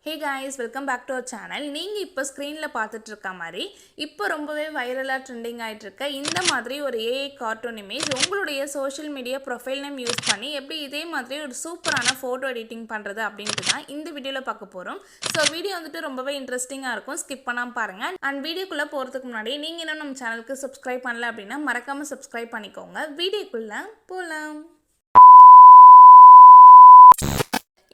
Hey guys, welcome back to our channel. நீங்க இப்போ ஸ்க்ரீன்ல பார்த்துட்டு இருக்க மாதிரி இப்போ ரொம்பவே வைரலா ட்ரெண்டிங் ஆயிட்டு இருக்க இந்த மாதிரி ஒரு AI கார்ட்டூன் இமேஜ் உங்களுடைய social media profile name use பண்ணி எப்படி இதே மாதிரி ஒரு சூப்பரான போட்டோ எடிட்டிங் பண்றது அப்படின்ட்டு தான் இந்த வீடியோல பார்க்க போறோம். சோ வீடியோ வந்துட்டு ரொம்பவே இன்ட்ரெஸ்டிங்கா இருக்கும். ஸ்கிப் பண்ணாம பாருங்க. அண்ட் வீடியோக்குள்ள போறதுக்கு முன்னாடி நீங்க இன்னும் நம்ம சேனலுக்கு சப்ஸ்கிரைப் பண்ணல அப்படினா மறக்காம சப்ஸ்கிரைப் பண்ணிக்கோங்க. வீடியோக்குள்ள போலாம்.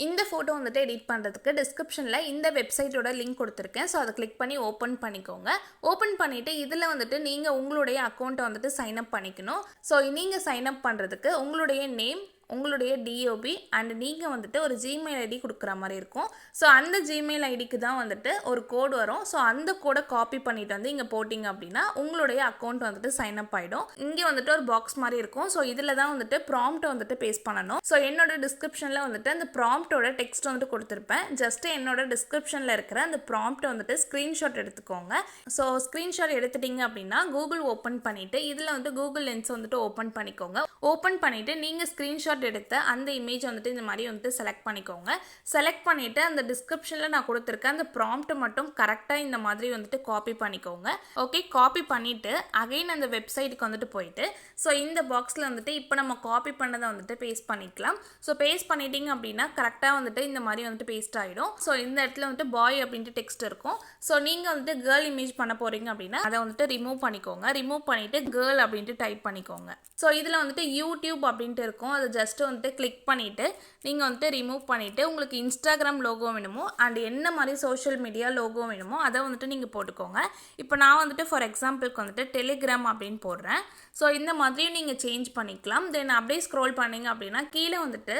இந்த ஃபோட்டோ வந்துட்டு எடிட் பண்ணுறதுக்கு டிஸ்கிரிப்ஷனில் இந்த வெப்சைட்டோட லிங்க் கொடுத்துருக்கேன். ஸோ அதை கிளிக் பண்ணி ஓப்பன் பண்ணிக்கோங்க. ஓப்பன் பண்ணிவிட்டு இதில் வந்துட்டு நீங்கள் உங்களுடைய அக்கௌண்ட்டை வந்துட்டு சைன்அப் பண்ணிக்கணும். ஸோ நீங்கள் சைன்அப் பண்ணுறதுக்கு உங்களுடைய நேம், உங்களுடைய டிஓபி அண்ட் நீங்கள் வந்துட்டு ஒரு ஜிமெயில் ஐடி கொடுக்குற மாதிரி இருக்கும். ஸோ அந்த ஜிமெயில் ஐடிக்கு தான் வந்துட்டு ஒரு கோடு வரும். ஸோ அந்த கோடை காப்பி பண்ணிட்டு வந்து இங்கே போட்டிங்க அப்படின்னா உங்களுடைய அக்கௌண்ட் வந்துட்டு சைன்அப் ஆகிடும். இங்கே வந்துட்டு ஒரு பாக்ஸ் மாதிரி இருக்கும். ஸோ இதில் தான் வந்துட்டு ப்ராம்ப்ட் வந்துட்டு பேஸ்ட் பண்ணணும். ஸோ என்னோட டிஸ்கிரிப்ஷனில் வந்துட்டு அந்த ப்ராம்ப்டோட டெக்ஸ்ட் வந்துட்டு கொடுத்துருப்பேன். ஜஸ்ட் என்னோட டிஸ்கிரிப்ஷனில் இருக்கிற அந்த ப்ராம்ப்ட் வந்துட்டு ஸ்க்ரீன்ஷாட் எடுத்துக்கோங்க. ஸோ ஸ்க்ரீன்ஷாட் எடுத்துட்டீங்க அப்படின்னா கூகுள் ஓப்பன் பண்ணிவிட்டு இதில் வந்து கூகுள் லென்ஸ் வந்துட்டு ஓப்பன் பண்ணிக்கோங்க. ஓப்பன் பண்ணிவிட்டு நீங்கள் ஸ்க்ரீன்ஷாட் எடுத்து அந்த இமேஜ் வந்துட்டு இந்த மாதிரி வந்துட்டு செலக்ட் பண்ணிக்கோங்க. செலக்ட் பண்ணிட்டு அந்த டிஸ்கிரிப்ஷனில் நான் கொடுத்துருக்கேன் அந்த ப்ராம்ப்ட் மட்டும் கரெக்டாக இந்த மாதிரி வந்துட்டு காப்பி பண்ணிக்கோங்க. ஓகே, காப்பி பண்ணிவிட்டு அகைன் அந்த வெப்சைட்டுக்கு வந்துட்டு போயிட்டு ஸோ இந்த பாக்ஸில் வந்துட்டு இப்போ நம்ம காப்பி பண்ணதை வந்துட்டு பேஸ்ட் பண்ணிக்கலாம். ஸோ பேஸ்ட் பண்ணிட்டீங்க அப்படின்னா கரெக்டாக வந்துட்டு இந்த மாதிரி வந்துட்டு பேஸ்ட் ஆகிடும். ஸோ இந்த இடத்துல வந்துட்டு பாய் அப்படின்ட்டு டெக்ஸ்ட் இருக்கும். ஸோ நீங்கள் வந்துட்டு கேர்ள் இமேஜ் பண்ண போகிறீங்க அப்படின்னா அதை வந்துட்டு ரிமூவ் பண்ணிக்கோங்க. ரிமூவ் பண்ணிவிட்டு கேர்ள் அப்படின்ட்டு டைப் பண்ணிக்கோங்க. ஸோ இதில் வந்துட்டு யூடியூப் அப்படின்ட்டு இருக்கும். அதை ஜஸ்ட் வந்துட்டு கிளிக் பண்ணிவிட்டு நீங்கள் வந்துட்டு ரிமூவ் பண்ணிவிட்டு உங்களுக்கு இன்ஸ்டாகிராம் லோகோ வேணுமோ அண்ட் என்ன மாதிரி சோஷியல் மீடியா லோகோ வேணுமோ அதை வந்துட்டு நீங்கள் போட்டுக்கோங்க. இப்போ நான் வந்துட்டு ஃபார் எக்ஸாம்பிளுக்கு வந்துட்டு டெலிகிராம் அப்படின்னு போடுறேன். ஸோ இந்த மாதிரியும் நீங்கள் சேஞ்ச் பண்ணிக்கலாம். தென் அப்படியே ஸ்க்ரோல் பண்ணிங்க அப்படின்னா கீழே வந்துட்டு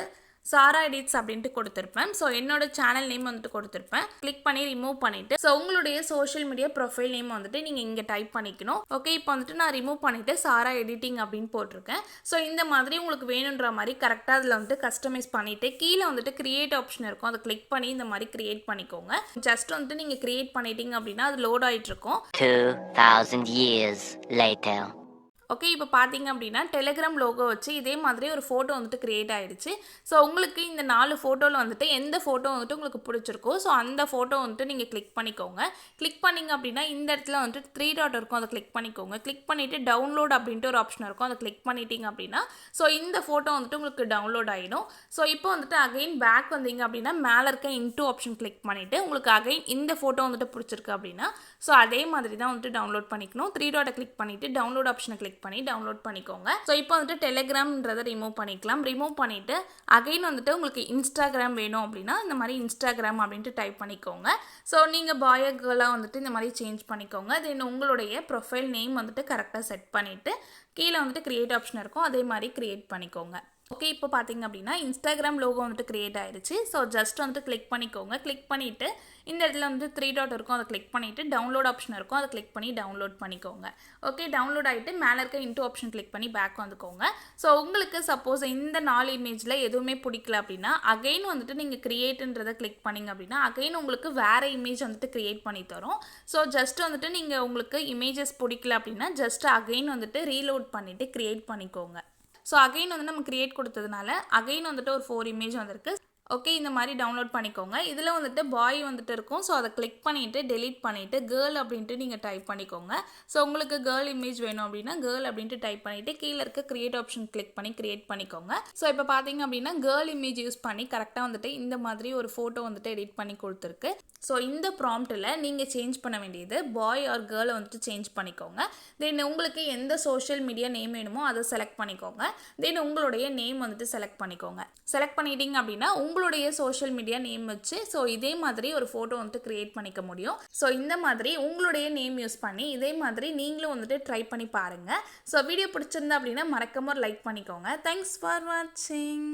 சாரா எடிட்ஸ் அப்படின்ட்டு கொடுத்துருப்பேன். ஸோ என்னோட சேனல் நேம் வந்துட்டு கொடுத்துருப்பேன். கிளிக் பண்ணி ரிமூவ் பண்ணிவிட்டு ஸோ உங்களுடைய சோஷியல் மீடியா ப்ரொஃபைல் நேம் வந்துட்டு நீங்கள் இங்கே டைப் பண்ணிக்கணும். ஓகே, இப்போ வந்துட்டு நான் ரிமூவ் பண்ணிவிட்டு சாரா எடிட்டிங் அப்படின்னு போட்டிருக்கேன். ஸோ இந்த மாதிரி உங்களுக்கு வேணுன்ற மாதிரி கரெக்டாக அதில் வந்துட்டு கஸ்டமைஸ் பண்ணிவிட்டு கீழே வந்துட்டு கிரியேட் ஆப்ஷன் இருக்கும். அதை கிளிக் பண்ணி இந்த மாதிரி கிரியேட் பண்ணிக்கோங்க. ஜஸ்ட் வந்துட்டு நீங்கள் கிரியேட் பண்ணிட்டீங்க அப்படின்னா அது லோட் ஆகிட்டு இருக்கும். 2000 years later. ஓகே, இப்போ பார்த்தீங்க அப்படின்னா டெலிகிராம் லோகோ வச்சு இதே மாதிரி ஒரு ஃபோட்டோ வந்துட்டு கிரியேட் ஆகிடுச்சு. ஸோ உங்களுக்கு இந்த 4 ஃபோட்டோவில் வந்துட்டு எந்த ஃபோட்டோ வந்துட்டு உங்களுக்கு பிடிச்சிருக்கோ ஸோ அந்த ஃபோட்டோ வந்துட்டு நீங்கள் கிளிக் பண்ணிக்கோங்க. கிளிக் பண்ணிங்க அப்படின்னா இந்த இடத்துல வந்துட்டு 3 டாட் இருக்கும். அதை கிளிக் பண்ணிக்கோங்க. கிளிக் பண்ணிவிட்டு டவுன்லோட் அப்படின்ட்டு ஒரு ஆப்ஷன் இருக்கும். அதை கிளிக் பண்ணிட்டீங்க அப்படின்னா ஸோ இந்த ஃபோட்டோ வந்துட்டு உங்களுக்கு டவுன்லோட் ஆகிடும். ஸோ இப்போ வந்துட்டு அகைன் பேக் வந்தீங்க அப்படின்னா மேலே இருக்க இன்டூ ஆப்ஷன் கிளிக் பண்ணிவிட்டு உங்களுக்கு அகைன் இந்த ஃபோட்டோ வந்துட்டு பிடிச்சிருக்கு அப்படின்னா ஸோ அதே மாதிரி தான் வந்துட்டு டவுன்லோட் பண்ணிக்கணும். 3 டாட்டை கிளிக் பண்ணிவிட்டு டவுன்லோட் ஆப்ஷனை கிளிக் பண்ணி டவுன்லோட் பண்ணிக்கோங்க. ஸோ இப்போ வந்துட்டு டெலிகிராம்ன்றதை ரிமூவ் பண்ணிக்கலாம். ரிமூவ் பண்ணிவிட்டு அகைன் வந்துட்டு உங்களுக்கு இன்ஸ்டாகிராம் வேணும் அப்படின்னா இந்த மாதிரி இன்ஸ்டாகிராம் அப்படின்ட்டு டைப் பண்ணிக்கோங்க. ஸோ நீங்கள் பாய் கேர்ளாக வந்துட்டு இந்த மாதிரி சேஞ்ச் பண்ணிக்கோங்க. தென் உங்களுடைய ப்ரொஃபைல் நேம் வந்துட்டு கரெக்டாக செட் பண்ணிவிட்டு கீழே வந்துட்டு கிரியேட் ஆப்ஷன் இருக்கும். அதே மாதிரி கிரியேட் பண்ணிக்கோங்க. ஓகே, இப்போ பார்த்தீங்க அப்படின்னா இன்ஸ்டாகிராம் லோகோ வந்துட்டு கிரியேட் ஆயிடுச்சு. ஸோ ஜஸ்ட் வந்துட்டு கிளிக் பண்ணிக்கோங்க. கிளிக் பண்ணிவிட்டு இந்த இடத்துல வந்து 3 டாட் இருக்கும். அதை கிளிக் பண்ணிவிட்டு டவுன்லோட் ஆப்ஷன் இருக்கும். அதை கிளிக் பண்ணி டவுன்லோட் பண்ணிக்கோங்க. ஓகே, டவுன்லோட் ஆகிட்டு மேலே இருக்க இன்டூ ஆப்ஷன் கிளிக் பண்ணி பேக் வந்துக்கோங்க. ஸோ உங்களுக்கு சப்போஸ் இந்த 4 இமேஜில் எதுவுமே பிடிக்கல அப்படின்னா அகைன் வந்துட்டு நீங்கள் கிரியேட்டுன்றதை கிளிக் பண்ணிங்க அப்படின்னா அகைன் உங்களுக்கு வேறு இமேஜ் வந்துட்டு கிரியேட் பண்ணி தரும். ஸோ ஜஸ்ட் வந்துட்டு நீங்கள் உங்களுக்கு இமேஜஸ் பிடிக்கல அப்படின்னா ஜஸ்ட் அகைன் வந்துட்டு ரீலோட் பண்ணிவிட்டு கிரியேட் பண்ணிக்கோங்க. ஸோ அகைன் வந்து நம்ம கிரியேட் கொடுத்ததுனால அகைன் வந்துட்டு ஒரு 4 இமேஜ் வந்திருக்கு. ஓகே, இந்த மாதிரி டவுன்லோட் பண்ணிக்கோங்க. இதில் வந்துட்டு பாய் வந்துட்டு இருக்கும். ஸோ அதை கிளிக் பண்ணிவிட்டு டெலீட் பண்ணிவிட்டு கேர்ள் அப்படின்ட்டு நீங்கள் டைப் பண்ணிக்கோங்க. ஸோ உங்களுக்கு கேர்ள் இமேஜ் வேணும் அப்படின்னா கேர்ள் அப்படின்ட்டு டைப் பண்ணிவிட்டு கீழே இருக்க கிரியேட் ஆப்ஷன் கிளிக் பண்ணி கிரியேட் பண்ணிக்கோங்க. ஸோ இப்போ பார்த்தீங்க அப்படின்னா கேர்ள் இமேஜ் யூஸ் பண்ணி கரெக்டாக வந்துட்டு இந்த மாதிரி ஒரு ஃபோட்டோ வந்துட்டு எடிட் பண்ணி கொடுத்துருக்கு. ஸோ இந்த ப்ராம்ப்டில் நீங்கள் சேஞ்ச் பண்ண வேண்டியது பாய் ஆர் கேர்ளை வந்துட்டு சேஞ்ச் பண்ணிக்கோங்க. தென் உங்களுக்கு எந்த சோஷியல் மீடியா நேம் வேணுமோ அதை செலக்ட் பண்ணிக்கோங்க. தென் உங்களுடைய நேம் வந்துட்டு செலக்ட் பண்ணிக்கோங்க. செலக்ட் பண்ணிட்டீங்க அப்படின்னா உங்களுடைய சோஷியல் மீடியா நேம் வச்சு ஸோ இதே மாதிரி ஒரு ஃபோட்டோ வந்துட்டு கிரியேட் பண்ணிக்க முடியும். ஸோ இந்த மாதிரி உங்களுடைய நேம் யூஸ் பண்ணி இதே மாதிரி நீங்களும் வந்துட்டு ட்ரை பண்ணி பாருங்கள். ஸோ வீடியோ பிடிச்சிருந்தா அப்படின்னா மறக்காம ஒரு லைக் பண்ணிக்கோங்க. தேங்க்ஸ் ஃபார் வாட்சிங்.